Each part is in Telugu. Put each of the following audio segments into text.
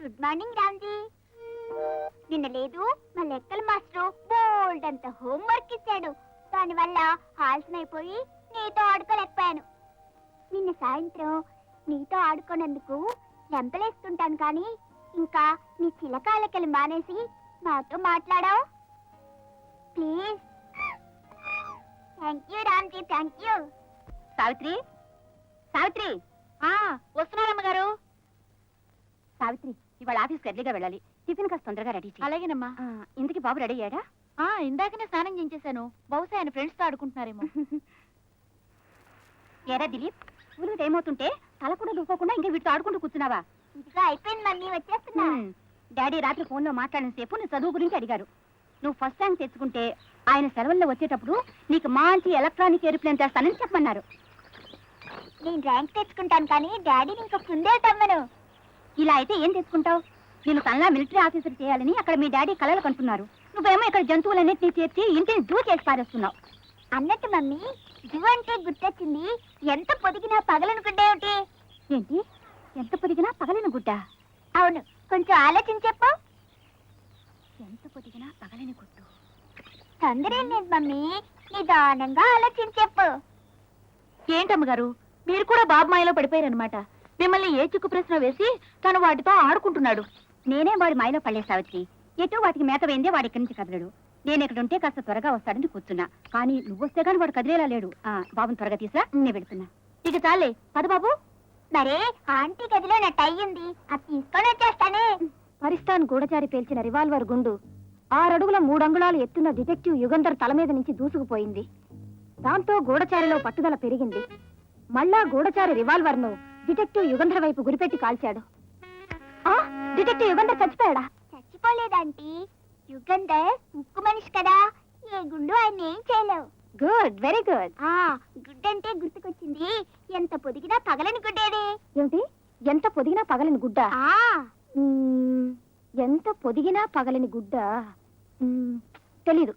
Good morning Ramji. నిన్న లేదు మా లెక్కల మాస్టర్ బోల్డ్ అంత హోంవర్క్ ఇచ్చాడు. దానివల్ల ఆలస్యమైపోయి నీతో ఆడుకోలేకపోయాను. నిన్న సాయంత్రం నీతో ఆడుకోనందుకు లెంపలేస్తుంటాను, కానీ ఇంకా నీ చిలకా లెక్కలు మానేసి నాతో మాట్లాడావు. Please. Thank you Ramji, thank you. Savitri, Savitri. వస్తున్నారమ్మగారు. సావిత్రి, ఇవాళ ఆఫీస్కి ఎర్లీగా వెళ్ళాలి. టిఫిన్ కాస్త తొందరగా రెడీ చేయి. అలాగేనమ్మా. ఇందుకు బాబు రెడీ అయ్యాడా? ఇందాకనే స్నానం చేయించేశాను. బహుశా ఆయన ఫ్రెండ్స్ తో ఆడుకుంటున్నారేమో. ఏరా దిలీప్, స్కూల్కి టైం అవుతుంటే తల కూడా దువ్వుకోకుండా ఇంకా వీటితో ఆడుకుంటూ కూర్చున్నావా? ఇంకా అయిపోయింది మమ్మీ, వచ్చేస్తున్నా. డాడీ రాత్రి ఫోన్లో మాట్లాడిన సేపు నీ చదువు గురించి అడిగారు. నువ్వు ఫస్ట్ ర్యాంక్ తెచ్చుకుంటే ఆయన సెలవుల్లో వచ్చేటప్పుడు నీకు మంచి ఎలక్ట్రానిక్ ఏరోప్లేన్ తెస్తానని చెప్పమన్నారు. నేను ర్యాంక్ తెచ్చుకుంటాను, కానీ డాడీని ఇంకా ముందే తమ్మను. ఇలా అయితే ఏం తెచ్చుకుంటావు? నేను తనలా మిలిటరీ ఆఫీసర్ చేయాలని అక్కడ మీ డాడీ కలలు కంటున్నారు. నువ్వేమో ఇక్కడ జంతువులన్నింటినీ చేర్చి ఇంటిని జూ చేసి పారేస్తున్నావు. అన్నట్టు మమ్మీ, జూ అంటే గుర్తొచ్చింది. ఎంత పొదిగినా పగలనుకుంటేమిటి? ఏంటి, ఎంత పొదిగినా పగలిన గుడ్డ? అవును, కొంచెం ఆలోచించి చెప్పు. ఎంత పొదిగినా పగలిన గుడ్డు. తొందర ఏం లేదు మమ్మీ, నిదానంగా ఆలోచించి చెప్పు. ఏంటమ్మగారు, మీరు కూడా బాబు మాయలో పడిపోయారనమాట. మిమ్మల్ని ఏ చిక్కు ప్రశ్న వేసి తను వాటితో ఆడుకుంటున్నాడు. నేనే వాడి మాయలో పడలే సావిత్రి. ఎటు వాటికి మేత వేయిందే వాడి ఇక్కడి నుంచి కదలడు. నేను ఇక్కడ ఉంటే కాస్త త్వరగా వస్తాడని కూర్చున్నా, కానీ నువ్వు వస్తే కానీ వాడు కదిలేలా లేడు. బాబుని త్వరగా తీసా, నేను పెడుతున్నా. ఇక చాలే పద బాబు. మరే ఆంటీ గదిలో నా టై ఉంది, అది తీసుకొని వచ్చేస్తానే. పరిస్థాన్ గూఢచారి పేల్చిన రివాల్వర్ గుండు 6 అడుగుల 3 అంగుళాలు ఎత్తున్న డిటెక్టివ్ యుగంధర్ తల మీద నుంచి దూసుకుపోయింది. దాంతో గూఢచారిలో పట్టుదల పెరిగింది. మళ్ళా గూఢచారి రివాల్వర్ ను డిటెక్టివ్ యుగంధర్ వైపు గురిపెట్టి కాల్చాడు. డిటెక్టివ్ యుగంధర్ చచ్చిపోయాడా? చచ్చిపోలేదంటీ. యుగంధర్ ఉక్కు మనిషి కదా, ఏ గుండు ఆయన ఏం చేయలేవు. Good, very good. గుడ్డంటే గుర్తుకొచ్చింది. ఎంత పొదిగినా పగలని గుడ్డేది. ఏమిటి, ఎంత పొదిగినా పగలని గుడ్డ? ఎంత పొదిగినా పగలని గుడ్డ తెలీదు.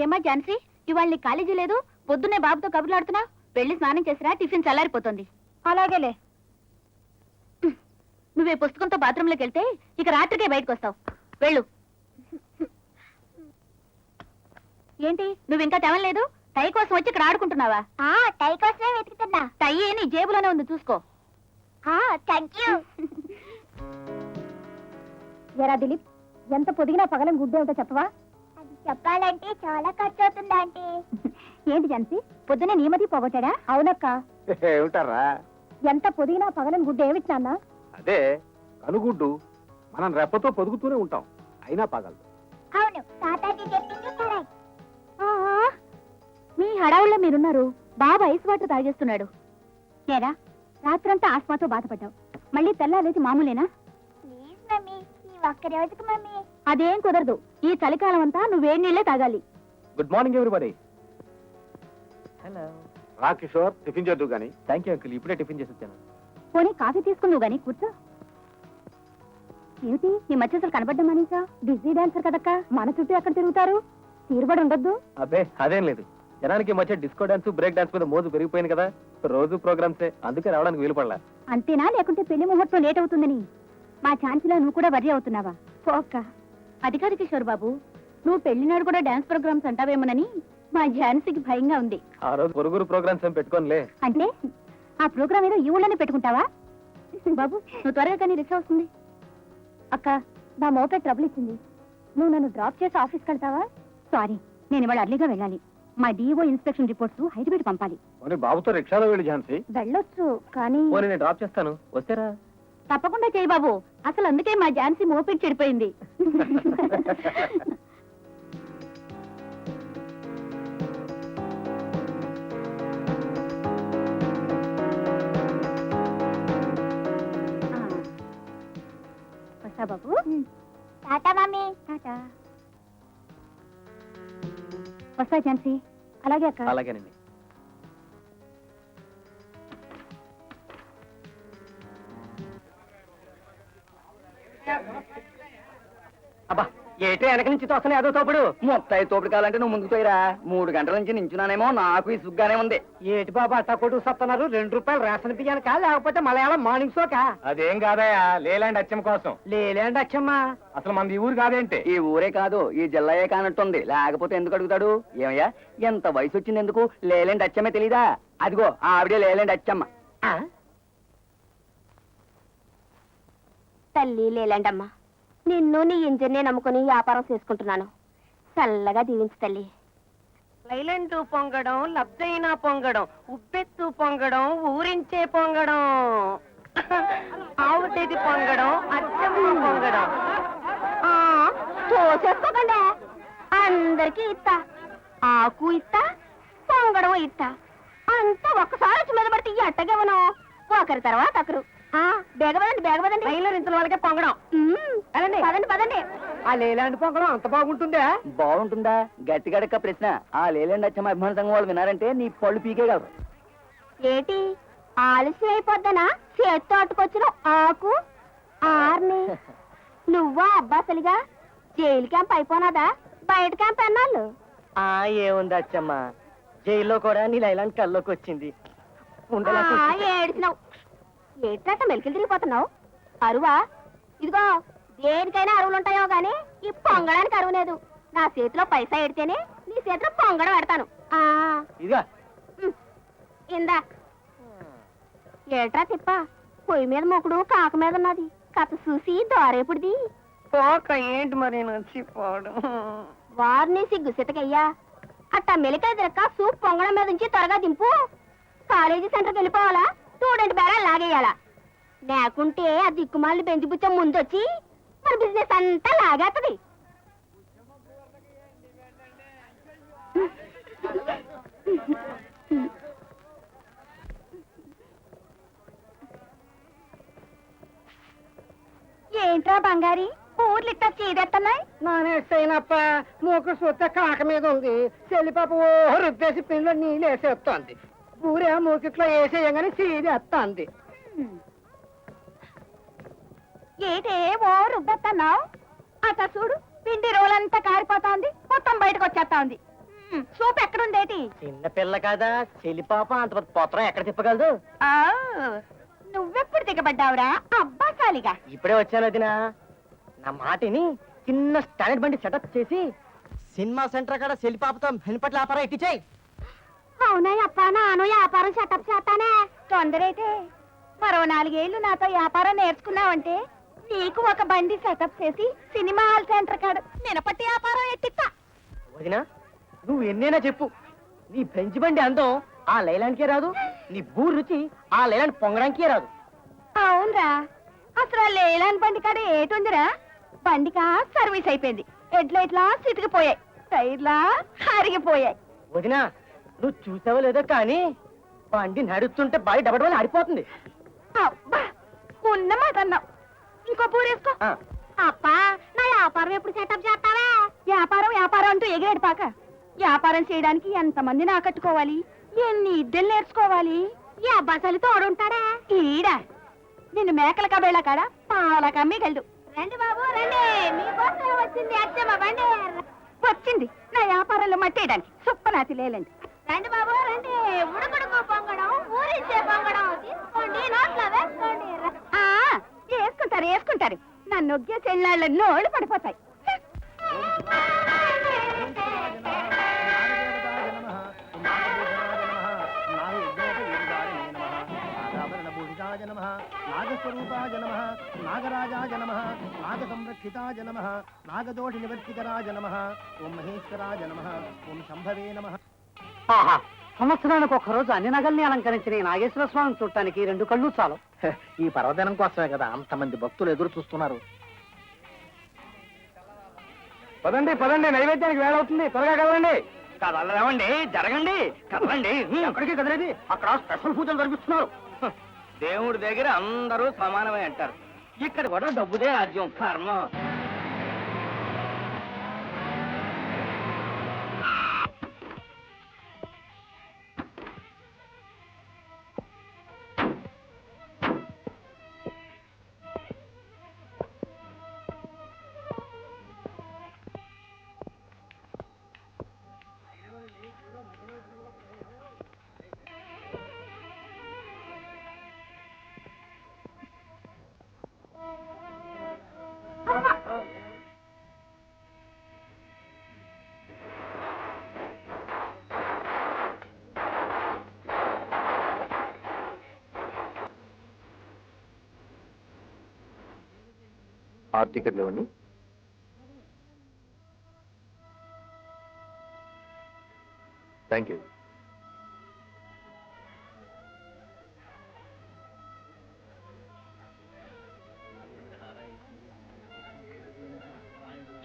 ఏమా ఝాన్సీ, ఇవాళ నీ కాలేజీ లేదు, పొద్దున్నే బాబుతో కబుర్లాడుతున్నావు. వెళ్ళి స్నానం చేసిరా, టిఫిన్ చల్లారిపోతుంది. అలాగేలే. నువ్వే పుస్తకంతో బాత్రూంలోకి వెళ్తే ఇక రాత్రికే బయటకు వస్తావు. వెళ్ళు. ఏంటి, నువ్వు ఇంకా తెవలేదు? టై కోసం వచ్చి ఇక్కడ ఆడుకుంటున్నావా? టై కోసమే వెతుకుతున్నా. టై నీ జేబులోనే ఉంది, చూసుకో. Thank you. ఎరా దిలీప్, ఎంత పొదిగినా పగలని గుడ్డ ఏమిటో చెప్పవా? అది చెప్పాలంటే చాలా ఖర్చు అవుతుంది ఆంటీ. ఏంటి ఝాన్సీ, పొద్దునే నీమది పోగొట్టాడా? అవునక్క. ఏమిటారా? ఎంత పొదిగినా పగలని గుడ్డ ఏమిటి నాన్న? అదే కనుగుడ్డు. మనం రెప్పతో పొదుగుతూనే ఉంటాం, అయినా పగలదు. అవును, తాతాజీ చెప్పింది కరెక్ట్. మీ హడావుల్లో మీరున్నారు. బాబు ఐస్ వాటర్ తాగేస్తున్నాడు. ఏరా, రాత్రంతా ఆస్మాతో బాధపడ్డావు, మళ్ళీ తెల్లాలేసి మామూలేనా? ప్లీజ్ మమ్మీ, ఈ ఒక్క రోజుకు మమ్మీ. అదేం కుదరదు. ఈ చలికాలం అంతా నువ్వేడి నీళ్లే తాగాలి. Good morning everybody. హలో రా కిషోర్, టిఫిన్ చేద్దు గాని. థ్యాంక్ యూ అంకుల్, ఇప్పుడే టిఫిన్ చేసి వచ్చాను. పోనీ కాఫీ తీసుకున్నావు గానీ కూర్చో. ఏమిటి, ఈ మధ్య అసలు కనబడ్డం మనీసా? బిజీ డాన్సర్ కదక్క, మన చుట్టూ ఎక్కడ తిరుగుతారు? తీరుబడి ఉండొద్దు. అబ్బే అదేం లేదు, జనానికి మధ్య డిస్కో డాన్స్ బ్రేక్ డాన్స్ మీద మోజు పెరిగిపోయింది కదా, రోజు ప్రోగ్రామ్సే, అందుకే రావడానికి వీలు పడలా. అంతేనా, లేకుంటే పెళ్లి ముహూర్తం లేట్ అవుతుందని మా ఛాన్సీలో నువ్వు కూడా వర్రీ అవుతున్నావా? పోక్క. అది కాదు కిషోర్ బాబు, నువ్వు పెళ్లినాడు కూడా డాన్స్ ప్రోగ్రామ్స్ అంటావేమోనని మా ఝాన్సీకి భయంగా ఉంది. ఆ రోజు పొరుగురు ప్రోగ్రామ్స్ ఏం పెట్టుకోనిలే. అంటే ఆ ప్రోగ్రామ్ ఏదో ఈ ఊళ్ళోనే పెట్టుకుంటావా? బాబు, నువ్వు త్వరగా కానీ రిక్షా వస్తుంది. అక్క, నా మోపే ట్రబుల్ ఇచ్చింది. నువ్వు నన్ను డ్రాప్ చేసి ఆఫీస్కి వెళ్తావా? సారీ, నేను ఇవాళ అర్లీగా వెళ్ళాలి. మా డిఓ ఇన్స్పెక్షన్ రిపోర్ట్స్ హైదరాబాద్ పంపాలి. బాబుతో రిక్షాలో వెళ్ళి ఝాన్సీ. వెళ్ళొచ్చు, కానీ నేను డ్రాప్ చేస్తాను, వచ్చారా? తప్పకుండా చేయి బాబు, అసలు అందుకే మా ఝాన్సీ మోపెట్ చెడిపోయింది. వస్తా బాబు. Tata mummy. టాటా. వస్తా ఝాన్సీ. అలాగే అక్క. అలాగేనండి. అబ్బా, ఏటే వెనక నుంచి తోసలే అదో తోపుడు మొత్తం తోపుడు కావాలంటే నువ్వు ముందుకు పోయిరా 3 గంటల నుంచి నించున్నానేమో నాకు ఈ సుగ్గానే ఉంది. ఏటి బాబు అట్టా కొడుకు సత్తన్నారు 2 రూపాయలు రేషన్ బియ్యానికా లేకపోతే మలయాళం మార్నింగ్ షోకా? అదేం కాదయా లేలాండ్ అచ్చం కోసం. లేలేండి అచ్చమ్మా. అసలు మనది ఈ ఊరు కాదేంటి? ఈ ఊరే కాదు ఈ జిల్లాయే కానట్టుంది, లేకపోతే ఎందుకు అడుగుతాడు? ఏమయ్యా ఎంత వయసు వచ్చింది ఎందుకు లేలేండి అచ్చమ్మే తెలీదా? అదిగో ఆవిడే లేలేండి అచ్చమ్మ. తల్లి లేలండమ్మా, నిన్ను నీ ఇంజన్నే నమ్ముకుని వ్యాపారం చేసుకుంటున్నాను. చల్లగా దీవించు తల్లి. లైలంటూ పొంగడం, లబ్ధైనా పొంగడం, ఉప్పెత్తు పొంగడం, ఊరించే పొంగడం, ఆవుటేది పొంగడం, అచ్చమ్మ పొంగడం. చేసుకోకండి, అందరికి ఇస్తా. ఆకు ఇస్తా, పొంగడం ఇస్తా. అంతా ఒక్కసారి వచ్చి మీద పడితే ఎట్టగేవను ఒకరి తర్వాత ఒకరు. బేగపదండి బేగపదండి. లైన్లో నించిన వాళ్ళకే పొంగడం. పదండి పదండి. ఆ లేలాంటి పొంగడం అంత బాగుంటుందా? బాగుంటుందా? గట్టిగడక్క ప్రశ్న. ఆ లేలేండి అచ్చమ్మ అభిమాన సంఘం వాళ్ళు వినారంటే నీ పళ్ళు పీకేయగలరు. ఏటి ఆలస్యం అయిపోద్దనా చేత్తో అట్టుకొచ్చిన ఆకు ఆర్ని? నువ్వా అబ్బాసలిగా జైలు క్యాంప్ అయిపోనాదా? బయట క్యాంప్ అన్నాళ్ళు. ఏముంది అచ్చమ్మ, జైల్లో కూడా నీ లైలాంటి కల్లోకి వచ్చింది. ఏడిచినావు ఏటట్ట మెలికలు తిరిగిపోతున్నావు. అరువా? ఇదిగో దేనికైనా అరువులుంటాయో గాని ఈ పొంగడానికి అరువు లేదు. నా చేతిలో పైసా ఎడితేనే నీ చేతిలో పొంగడం పెడతాను. ఇదిగా ఇందా ఏట్రా తిప్ప, పొయ్యి మీద మొక్కుడు కాక మీద ఉన్నది. కథ చూసి దోరేపుడిది. పోక ఏంటి మరి నచ్చిపోవడం? వారిని సిగ్గు సితకయ్యా. అట్టా మెలికలు తిరక్క సూప్ పొంగడం మీద నుంచి త్వరగా దింపు. కాలేజీ సెంటర్కి వెళ్ళిపోవాలా? స్టూడెంట్ బేరా లాగేయాలా? లేకుంటే ఆ దిక్కుమాలి బెంచి బుచ్చం ముందొచ్చి మన బిజినెస్ అంతా లాగేస్తుంది. ఏంట్రా బంగారి ఊర్లు ఇట్టా చీదెత్తన్నాయి? నానేస్తైనప్ప మూకు సొత్త కాక మీద ఉంది. చెల్లిపాప ఓ రుద్దేసి పిల్లలు నీళ్ళు వేసేస్తోంది. ఊరే మూకిట్లో వేసేయంగానే చీదేస్తోంది. ఏటే ఓ రుబ్బెత్తన్నావు? అట్ట చూడు పిండి రోలంతా కారిపోతాంది, మొత్తం బయటకు వచ్చేస్తా ఉంది. సూప్ ఎక్కడుందేటి? చిన్న పిల్ల కదా చెల్లిపాప అంత పొత్రం ఎక్కడ తిప్పగలదు? నువ్వెప్పుడు దిగబడ్డావురా అబ్బాసాలిగా? ఇప్పుడే వచ్చాను వదినా. నా మాటిని చిన్న స్టాండర్డ్ బండి సెటప్ చేసి సినిమా సెంటర్ కాడ చెల్లిపాపతో వెనుపట్ల వ్యాపారం ఎట్టించాయి. అవునా అప్ప, నాను వ్యాపారం సెటప్ చేస్తానే. తొందరైతే మరో 4 ఏళ్ళు నాతో వ్యాపారం నేర్చుకున్నావంటే నీకు ఒక బండి సెటప్ చేసి సినిమా హాల్ సెంటర్ కాడ మినపట్టి వ్యాపారం ఎట్టిస్తా. వదినా నువ్వు ఎన్నైనా చెప్పు, నీ బెంచ్ బండి అందం ఆ లైలాండ్కే రాదు, నీ బూరు రుచి ఆ లైలాండ్ పొంగడానికే రాదు. అవునరా, అసలు ఆ లేలాన్ బండి కాడ ఏటుందిరా? బండికా సర్వీస్ అయిపోయింది, ఎడ్లైట్లా చితికిపోయాయి, టైర్లా అరిగిపోయాయి. వదినా నువ్వు చూసావో లేదో కానీ బండి నడుస్తుంటే బాడీ డబడబడి ఆడిపోతుంది. అబ్బా ఉన్నమాట అన్నావు. ఇంకో పూరేసుకో. అప్పా నా వ్యాపారం ఎప్పుడు సెటప్ చేస్తావా? వ్యాపారం వ్యాపారం అంటూ ఎగిరేడు పాక. వ్యాపారం చేయడానికి ఎంతమందిని ఆకట్టుకోవాలి, ఎన్ని ఇద్దరు నేర్చుకోవాలి. ఈ అబ్బాసలు తోడుంటాడా? ఈడా నిన్ను మేకల కబేళ కాడ పాల కమ్మిగలడు. రండి బాబు రండి, మీకోసం వచ్చింది అచ్చమ్మ బండి. వచ్చింది నా వ్యాపారంలో మట్టేయడానికి సుప్పనాతి లేలండి. రండి బాబు రండి, ఉడుకుడుకు పొంగడం, ఊరించే పొంగడం తీసుకోండి, నోట్లో వేసుకోండి. వేసుకుంటారు వేసుకుంటారు, నన్ను నొగ్గే చెల్లాళ్ళ నోళ్ళు పడిపోతాయి. నాగస్వరూపాయ నమః, నాగరాజాయ నమః, నాగ సంరక్షితాయ నమః, నాగదోష నివర్తికరాయ నమః, ఓం మహేశ్వరాయ నమః, ఓం శంభవే నమః. సంవత్సరానికి ఒక్కరోజు అన్ని నగల్ని అలంకరించిన ఈ నాగేశ్వర స్వామిని చూడటానికి 2 కళ్ళు చాలు. ఈ పర్వదినం కోసమే కదా అంతమంది భక్తులు ఎదురు చూస్తున్నారు. పదండి పదండి, నైవేద్యానికి వేళ అవుతుంది, త్వరగా కదలండి. కదలరేమండి, జరగండి, కదలండి. ఎక్కడికి కదలేది, అక్కడ స్పెషల్ పూజలు జరిపిస్తున్నారు. దేవుడి దగ్గర అందరూ సమానమే అంటారు, ఇక్కడ కూడా డబ్బుదే రాజ్యం. కర్మ. 6 టికెట్లు ఇవ్వండి. Thank you.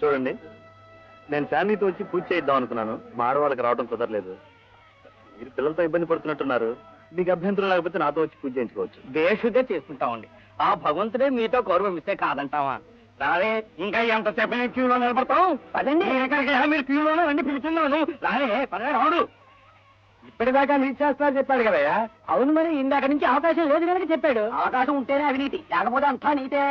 చూడండి, నేను ఫ్యామిలీతో వచ్చి పూజ చేద్దాం అనుకున్నాను. మా ఆడవాళ్ళకి రావడం కుదరలేదు. మీరు పిల్లలతో ఇబ్బంది పడుతున్నట్టున్నారు. మీకు అభ్యంతరం లేకపోతే నాతో వచ్చి పూజ చేయించుకోవచ్చు. బేషుగా చేసుకుంటామండి. ఆ భగవంతుడే మీతో గౌరవం ఇస్తే కాదంటావా? రాలే, ఇంకా ఎంత చెప్పిన క్యూలో నిలబడతాం. పదండి, మీరు క్యూలోనే రండి, పిలుచున్నాను. రాలే, పదవి రాడు. ఇప్పటిదాకా మీరు చేస్తున్నారు చెప్పాడు కదయ్యా. అవును, మరి ఇందాక నుంచి అవకాశం లేదు కనుక చెప్పాడు. అవకాశం ఉంటేనే అవినీతి, లేకపోతే అంతా నీతే.